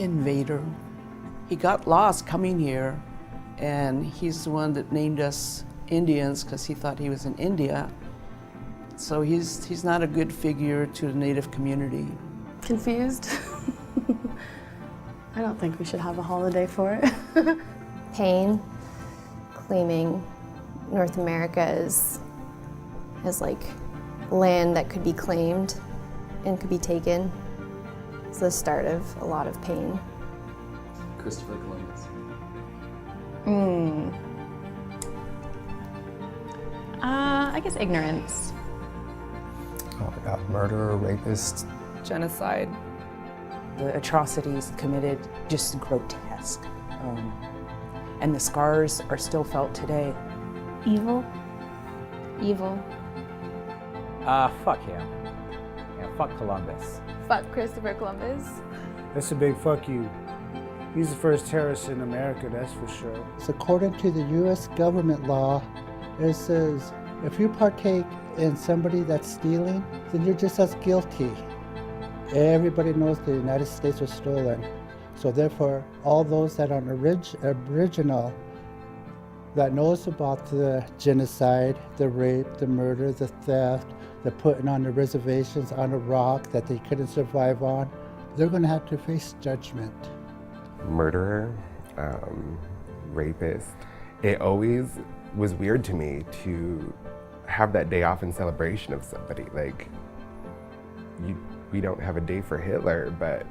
invader. He got lost coming here, and he's the one that named us Indians because he thought he was in India. So he's not a good figure to the Native community. Confused. I don't think we should have a holiday for it. Pain, claiming North America as like land that could be claimed and could be taken. It's the start of a lot of pain. Christopher Columbus. I guess ignorance. Oh my God, murderer, rapist. Genocide. The atrocities committed, just grotesque. And the scars are still felt today. Evil. Evil. Fuck him. Yeah, fuck Columbus. Fuck Christopher Columbus. That's a big fuck you. He's the first terrorist in America, that's for sure. So according to the U.S. government law, it says if you partake in somebody that's stealing, then you're just as guilty. Everybody knows the United States was stolen. So therefore, all those that are Aboriginal that knows about the genocide, the rape, the murder, the theft, the putting on the reservations on a rock that they couldn't survive on, they're going to have to face judgment. Murderer, rapist. It always was weird to me to have that day off in celebration of somebody. Like, we don't have a day for Hitler, but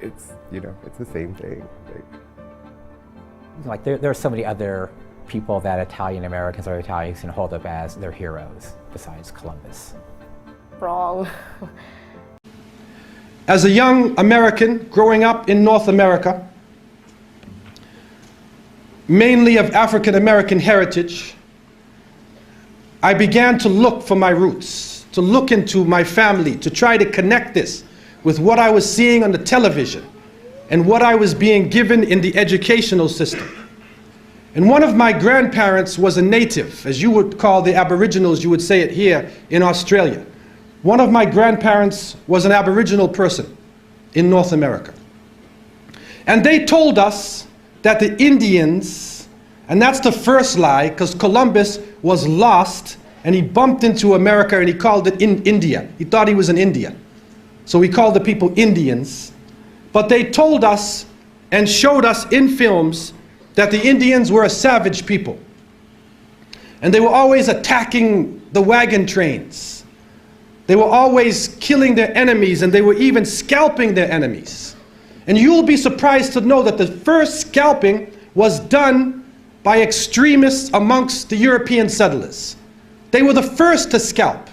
it's, it's the same thing. Like there are so many other people that Italian Americans or Italians can hold up as their heroes besides Columbus. Wrong. As a young American growing up in North America, mainly of African American heritage, I began to look for my roots, to look into my family, to try to connect this with what I was seeing on the television and what I was being given in the educational system. And one of my grandparents was a native, as you would call the Aboriginals, you would say it here in Australia. One of my grandparents was an Aboriginal person in North America. And they told us that the Indians, and that's the first lie, because Columbus was lost and he bumped into America and he called it India. He thought he was in India. So he called the people Indians. But they told us and showed us in films that the Indians were a savage people. And they were always attacking the wagon trains. They were always killing their enemies, and they were even scalping their enemies. And you'll be surprised to know that the first scalping was done by extremists amongst the European settlers. They were the first to scalp.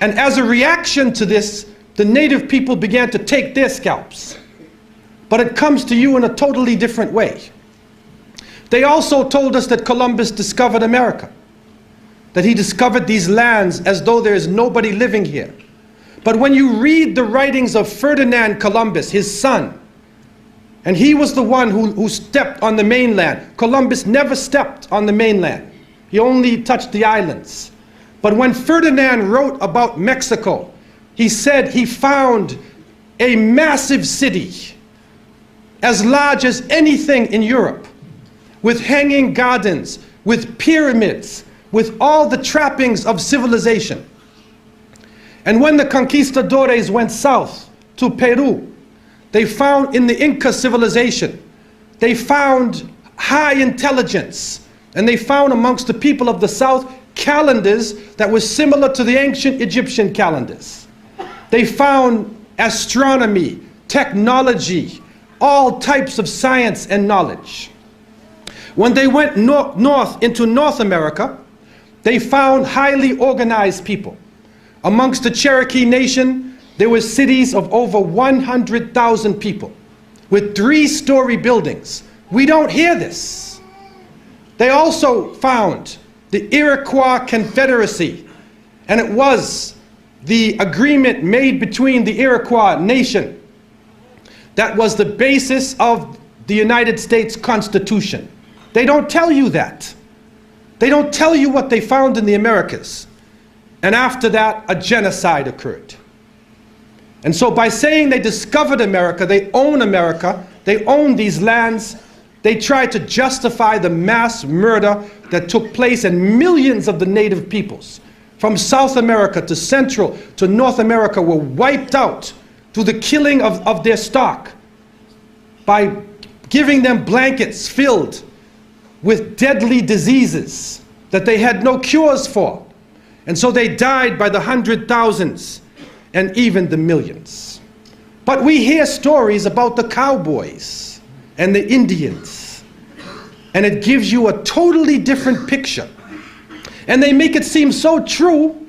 And as a reaction to this, the native people began to take their scalps. But it comes to you in a totally different way. They also told us that Columbus discovered America, that he discovered these lands as though there is nobody living here. But when you read the writings of Ferdinand Columbus, his son, and he was the one who stepped on the mainland. Columbus never stepped on the mainland. He only touched the islands. But when Ferdinand wrote about Mexico, he said he found a massive city as large as anything in Europe, with hanging gardens, with pyramids, with all the trappings of civilization. And when the conquistadores went south to Peru, they found in the Inca civilization, they found high intelligence, and they found amongst the people of the south calendars that were similar to the ancient Egyptian calendars. They found astronomy, technology, all types of science and knowledge. When they went north into North America, they found highly organized people. Amongst the Cherokee Nation, there were cities of over 100,000 people with 3-story buildings. We don't hear this. They also found the Iroquois Confederacy, and it was the agreement made between the Iroquois nation that was the basis of the United States Constitution. They don't tell you that. They don't tell you what they found in the Americas. And after that, a genocide occurred. And so by saying they discovered America, they own these lands, they tried to justify the mass murder that took place, and millions of the native peoples from South America to Central to North America were wiped out through the killing of their stock by giving them blankets filled with deadly diseases that they had no cures for. And so they died by the 100,000s and even the millions. But we hear stories about the cowboys and the Indians, and it gives you a totally different picture. And they make it seem so true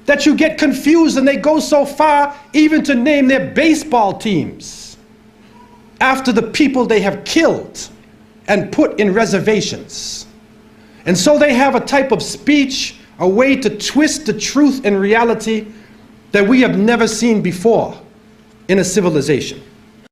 that you get confused, and they go so far even to name their baseball teams after the people they have killed and put in reservations. And so they have a type of speech, a way to twist the truth and reality that we have never seen before in a civilization.